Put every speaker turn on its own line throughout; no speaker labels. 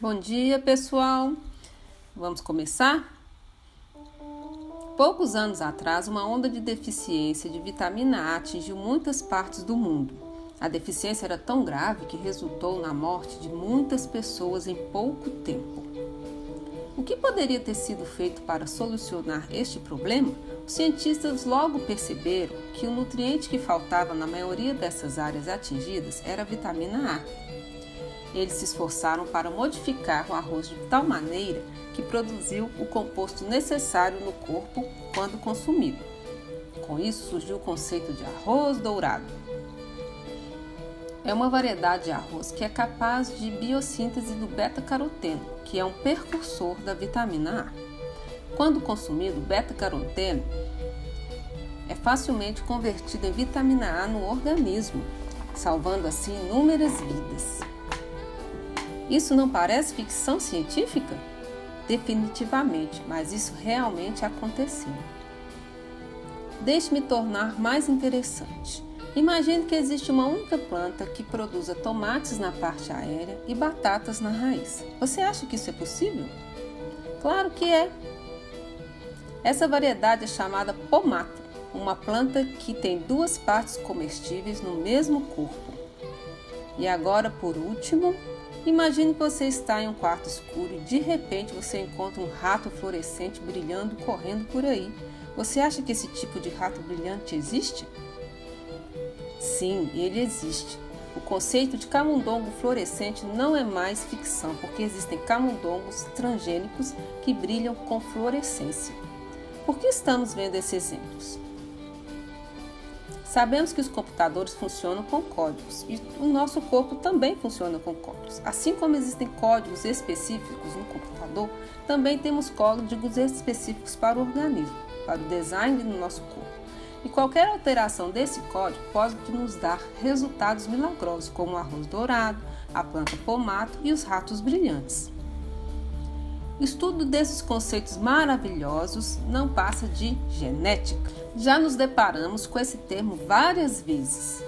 Bom dia, pessoal! Vamos começar? Poucos anos atrás, uma onda de deficiência de vitamina A atingiu muitas partes do mundo. A deficiência era tão grave que resultou na morte de muitas pessoas em pouco tempo. O que poderia ter sido feito para solucionar este problema? Os cientistas logo perceberam que o nutriente que faltava na maioria dessas áreas atingidas era a vitamina A. Eles se esforçaram para modificar o arroz de tal maneira que produziu o composto necessário no corpo quando consumido. Com isso surgiu o conceito de arroz dourado. É uma variedade de arroz que é capaz de biossíntese do beta-caroteno, que é um precursor da vitamina A. Quando consumido, o beta-caroteno é facilmente convertido em vitamina A no organismo, salvando assim inúmeras vidas. Isso não parece ficção científica? Definitivamente, mas isso realmente aconteceu. Deixe-me tornar mais interessante. Imagine que existe uma única planta que produza tomates na parte aérea e batatas na raiz. Você acha que isso é possível? Claro que é! Essa variedade é chamada pomato, uma planta que tem duas partes comestíveis no mesmo corpo. E agora, por último, imagine que você está em um quarto escuro e de repente você encontra um rato fluorescente brilhando correndo por aí. Você acha que esse tipo de rato brilhante existe? Sim, ele existe. O conceito de camundongo fluorescente não é mais ficção, porque existem camundongos transgênicos que brilham com fluorescência. Por que estamos vendo esses exemplos? Sabemos que os computadores funcionam com códigos e o nosso corpo também funciona com códigos. Assim como existem códigos específicos no computador, também temos códigos específicos para o organismo, para o design do nosso corpo. E qualquer alteração desse código pode nos dar resultados milagrosos, como o arroz dourado, a planta pomato e os ratos brilhantes. O estudo desses conceitos maravilhosos não passa de genética. Já nos deparamos com esse termo várias vezes.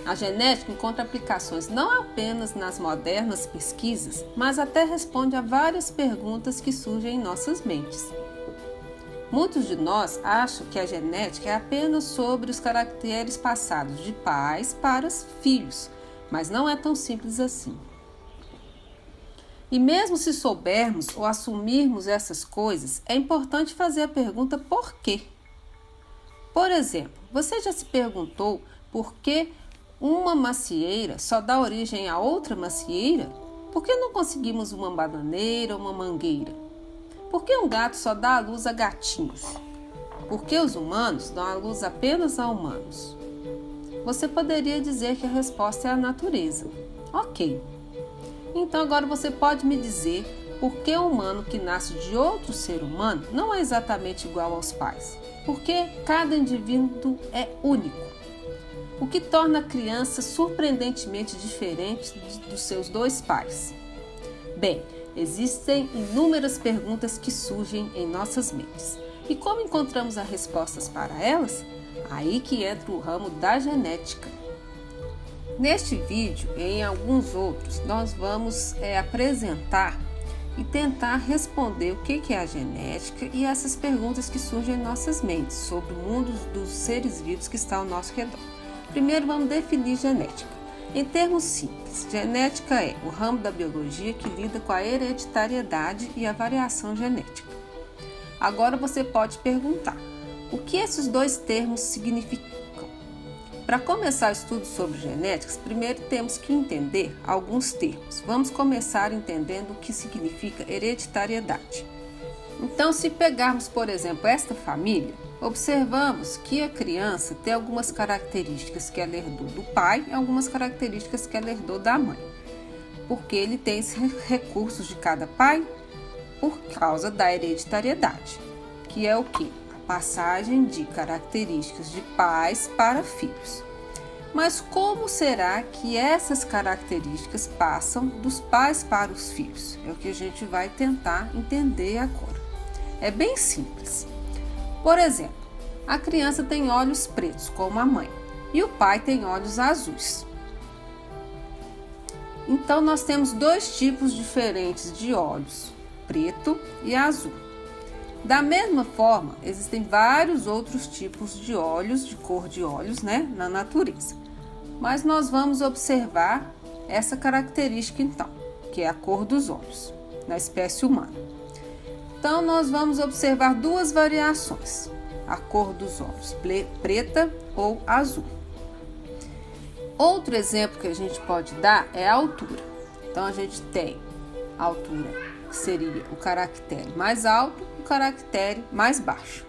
A genética encontra aplicações não apenas nas modernas pesquisas, mas até responde a várias perguntas que surgem em nossas mentes. Muitos de nós acham que a genética é apenas sobre os caracteres passados de pais para filhos, mas não é tão simples assim. E mesmo se soubermos ou assumirmos essas coisas, é importante fazer a pergunta por quê? Por exemplo, você já se perguntou por que uma macieira só dá origem a outra macieira? Por que não conseguimos uma bananeira ou uma mangueira? Por que um gato só dá à luz a gatinhos? Por que os humanos dão à luz apenas a humanos? Você poderia dizer que a resposta é a natureza. Ok. Então agora você pode me dizer por que o humano que nasce de outro ser humano não é exatamente igual aos pais? Porque cada indivíduo é único. O que torna a criança surpreendentemente diferente dos seus dois pais? Bem, existem inúmeras perguntas que surgem em nossas mentes. E como encontramos as respostas para elas? Aí que entra o ramo da genética. Neste vídeo e em alguns outros, nós vamos apresentar e tentar responder o que é a genética e essas perguntas que surgem em nossas mentes sobre o mundo dos seres vivos que está ao nosso redor. Primeiro, vamos definir genética. Em termos simples, genética é o ramo da biologia que lida com a hereditariedade e a variação genética. Agora você pode perguntar, o que esses dois termos significam? Para começar o estudo sobre genéticas, primeiro temos que entender alguns termos. Vamos começar entendendo o que significa hereditariedade. Então, se pegarmos, por exemplo, esta família, observamos que a criança tem algumas características que ela herdou do pai e algumas características que ela herdou da mãe. Porque ele tem esses recursos de cada pai por causa da hereditariedade, que é o quê? Passagem de características de pais para filhos. Mas como será que essas características passam dos pais para os filhos? É o que a gente vai tentar entender agora. É bem simples. Por exemplo, a criança tem olhos pretos, como a mãe, e o pai tem olhos azuis. Então, nós temos dois tipos diferentes de óleos, preto e azul. Da mesma forma, existem vários outros tipos de óleos, de cor de óleos, na natureza. Mas nós vamos observar essa característica então, que é a cor dos óleos, na espécie humana. Então, nós vamos observar duas variações, a cor dos óleos, preta ou azul. Outro exemplo que a gente pode dar é a altura. Então, a gente tem a altura, que seria o caractere mais alto, o caractere mais baixo,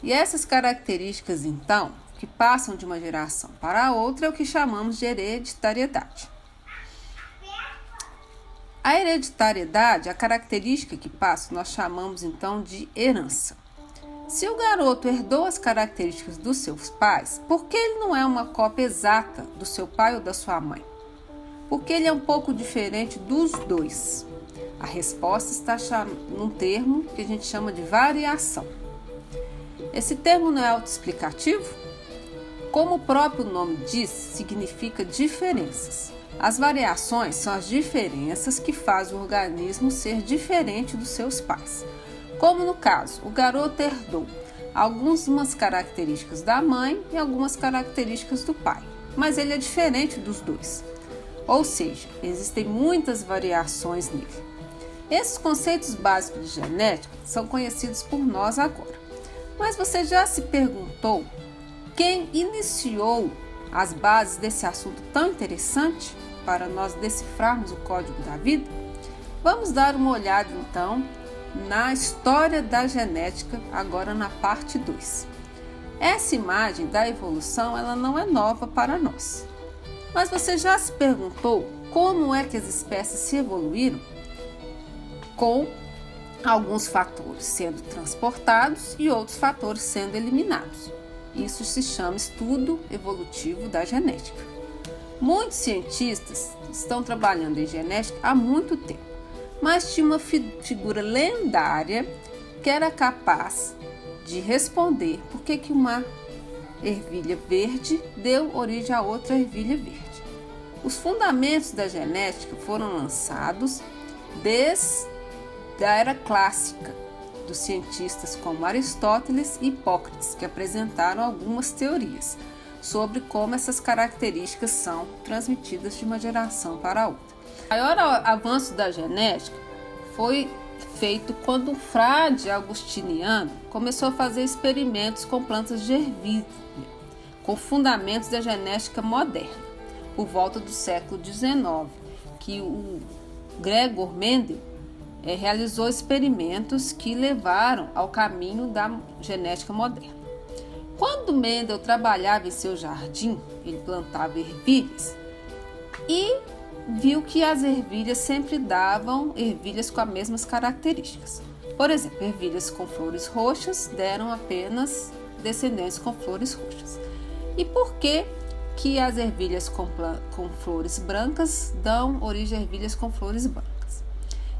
E essas características, então, que passam de uma geração para a outra, é o que chamamos de hereditariedade. A hereditariedade, a característica que passa, nós chamamos, então, de herança. Se o garoto herdou as características dos seus pais, por que ele não é uma cópia exata do seu pai ou da sua mãe? Porque ele é um pouco diferente dos dois. A resposta está num termo que a gente chama de variação. Esse termo não é autoexplicativo? Como o próprio nome diz, significa diferenças. As variações são as diferenças que fazem o organismo ser diferente dos seus pais. Como no caso, o garoto herdou algumas características da mãe e algumas características do pai, mas ele é diferente dos dois. Ou seja, existem muitas variações nele. Esses conceitos básicos de genética são conhecidos por nós agora. Mas você já se perguntou quem iniciou as bases desse assunto tão interessante para nós decifrarmos o código da vida? Vamos dar uma olhada então na história da genética, agora na parte 2. Essa imagem da evolução, ela não é nova para nós. Mas você já se perguntou como é que as espécies se evoluíram? Com alguns fatores sendo transportados e outros fatores sendo eliminados. Isso se chama estudo evolutivo da genética. Muitos cientistas estão trabalhando em genética há muito tempo, mas tinha uma figura lendária que era capaz de responder por que uma ervilha verde deu origem a outra ervilha verde. Os fundamentos da genética foram lançados desde a era clássica dos cientistas como Aristóteles e Hipócrates, que apresentaram algumas teorias sobre como essas características são transmitidas de uma geração para a outra. O maior avanço da genética foi feito quando um frade agostiniano começou a fazer experimentos com plantas de ervilha, com fundamentos da genética moderna, por volta do século XIX, que o Gregor Mendel realizou experimentos que levaram ao caminho da genética moderna. Quando Mendel trabalhava em seu jardim, ele plantava ervilhas e viu que as ervilhas sempre davam ervilhas com as mesmas características. Por exemplo, ervilhas com flores roxas deram apenas descendentes com flores roxas. E por que as ervilhas com flores brancas dão origem a ervilhas com flores brancas?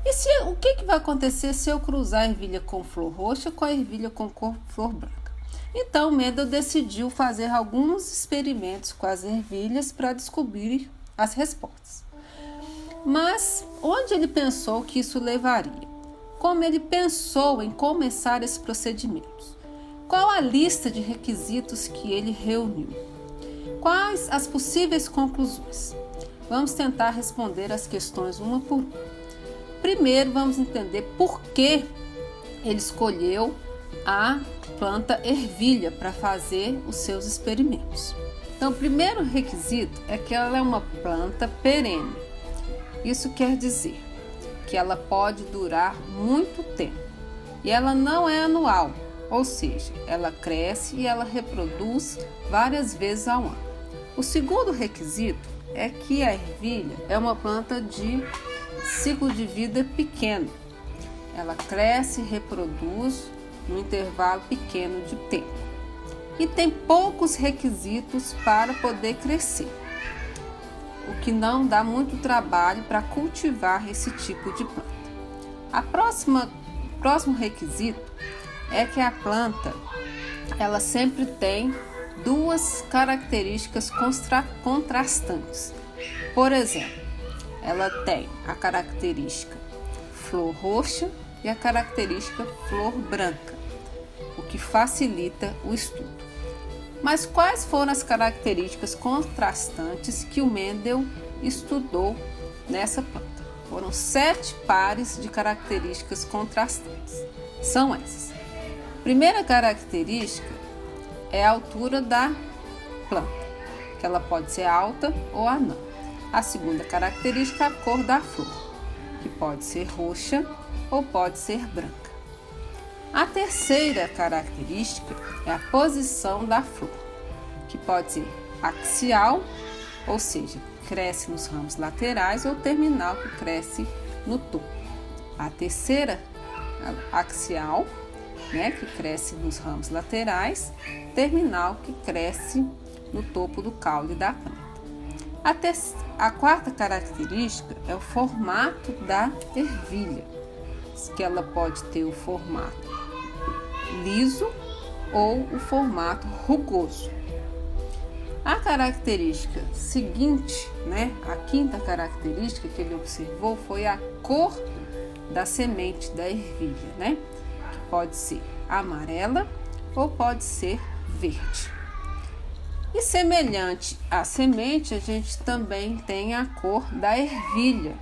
E o que vai acontecer se eu cruzar a ervilha com flor roxa com a ervilha com flor branca? Então, Mendel decidiu fazer alguns experimentos com as ervilhas para descobrir as respostas. Mas onde ele pensou que isso levaria? Como ele pensou em começar esses procedimentos? Qual a lista de requisitos que ele reuniu? Quais as possíveis conclusões? Vamos tentar responder as questões uma por uma. Primeiro, vamos entender por que ele escolheu a planta ervilha para fazer os seus experimentos. Então, o primeiro requisito é que ela é uma planta perene. Isso quer dizer que ela pode durar muito tempo e ela não é anual, ou seja, ela cresce e ela reproduz várias vezes ao ano. O segundo requisito é que a ervilha é uma planta de ciclo de vida pequeno. Ela cresce e reproduz num intervalo pequeno de tempo. E tem poucos requisitos para poder crescer, o que não dá muito trabalho para cultivar esse tipo de planta. O próximo requisito é que a planta ela sempre tem duas características contrastantes. Por exemplo, ela tem a característica flor roxa e a característica flor branca, o que facilita o estudo. Mas quais foram as características contrastantes que o Mendel estudou nessa planta? Foram 7 pares de características contrastantes. São essas. Primeira característica é a altura da planta, que ela pode ser alta ou anã. A segunda característica é a cor da flor, que pode ser roxa ou pode ser branca. A terceira característica é a posição da flor, que pode ser axial, ou seja, cresce nos ramos laterais, ou terminal, que cresce no topo. A terceira, axial, que cresce nos ramos laterais, terminal, que cresce no topo do caule da planta. A quarta característica é o formato da ervilha, que ela pode ter o formato liso ou o formato rugoso. A característica seguinte, a quinta característica que ele observou foi a cor da semente da ervilha, que pode ser amarela ou pode ser verde. E semelhante à semente, a gente também tem a cor da ervilha,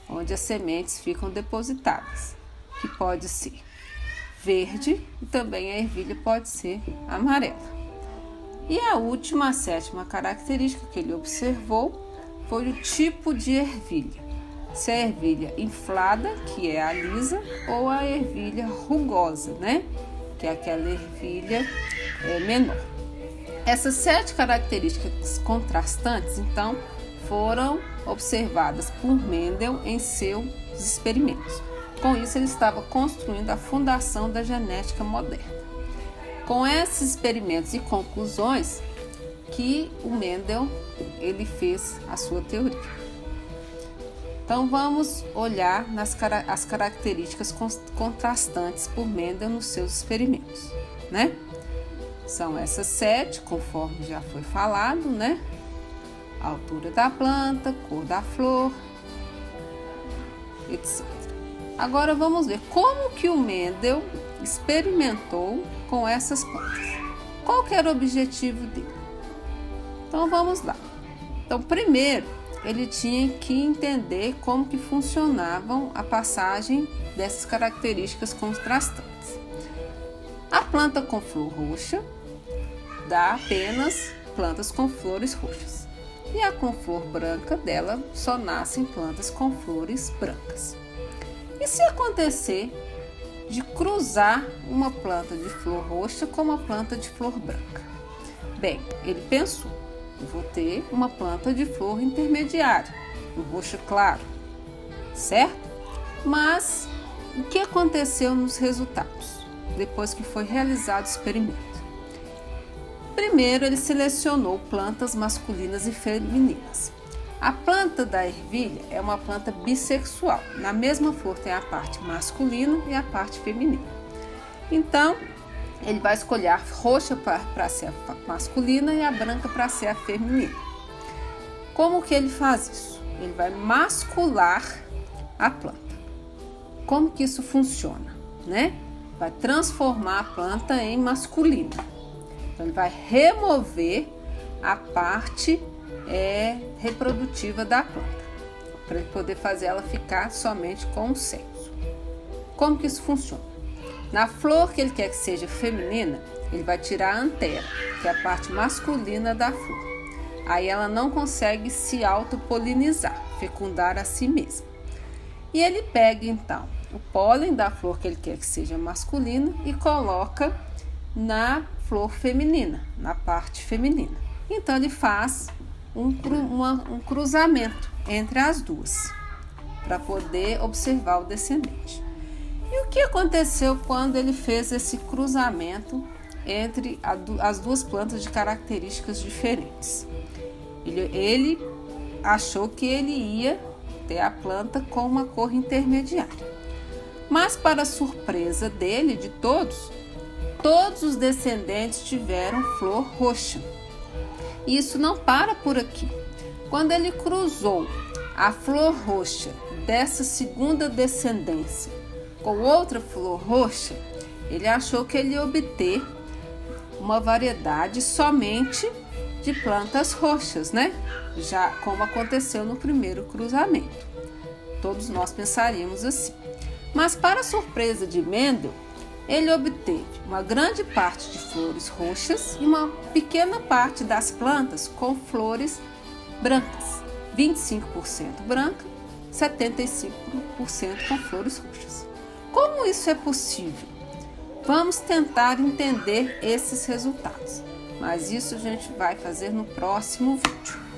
onde as sementes ficam depositadas, que pode ser verde e também a ervilha pode ser amarela. E a última, a sétima característica que ele observou foi o tipo de ervilha. Se a ervilha inflada, que é a lisa, ou a ervilha rugosa, que é aquela ervilha menor. Essas 7 características contrastantes, então, foram observadas por Mendel em seus experimentos. Com isso, ele estava construindo a fundação da genética moderna. Com esses experimentos e conclusões que o Mendel ele fez a sua teoria. Então, vamos olhar as características contrastantes por Mendel nos seus experimentos, São essas 7, conforme já foi falado, A altura da planta, cor da flor, etc. Agora vamos ver como que o Mendel experimentou com essas plantas. Qual que era o objetivo dele? Então vamos lá. Então primeiro ele tinha que entender como que funcionavam a passagem dessas características contrastantes. A planta com flor roxa dá apenas plantas com flores roxas. E a com flor branca dela só nascem plantas com flores brancas. E se acontecer de cruzar uma planta de flor roxa com uma planta de flor branca? Bem, ele pensou, eu vou ter uma planta de flor intermediária, um roxo claro, certo? Mas o que aconteceu nos resultados, depois que foi realizado o experimento? Primeiro, ele selecionou plantas masculinas e femininas. A planta da ervilha é uma planta bissexual. Na mesma flor tem a parte masculina e a parte feminina. Então, ele vai escolher a roxa para ser a masculina e a branca para ser a feminina. Como que ele faz isso? Ele vai mascular a planta. Como que isso funciona? Vai transformar a planta em masculina. Então, ele vai remover a parte reprodutiva da planta, para ele poder fazer ela ficar somente com o sexo. Como que isso funciona? Na flor que ele quer que seja feminina, ele vai tirar a antera, que é a parte masculina da flor. Aí ela não consegue se autopolinizar, fecundar a si mesma. E ele pega então o pólen da flor que ele quer que seja masculina e coloca na flor feminina, na parte feminina. Então ele faz um cruzamento entre as duas, para poder observar o descendente. E o que aconteceu quando ele fez esse cruzamento entre as duas plantas de características diferentes? Ele achou que ele ia ter a planta com uma cor intermediária. Mas, para surpresa dele, de todos os descendentes tiveram flor roxa. E isso não para por aqui. Quando ele cruzou a flor roxa dessa segunda descendência com outra flor roxa, ele achou que ele ia obter uma variedade somente de plantas roxas, né? Já como aconteceu no primeiro cruzamento. Todos nós pensaríamos assim. Mas, para surpresa de Mendel, ele obteve uma grande parte de flores roxas e uma pequena parte das plantas com flores brancas. 25% branca, 75% com flores roxas. Como isso é possível? Vamos tentar entender esses resultados, mas isso a gente vai fazer no próximo vídeo.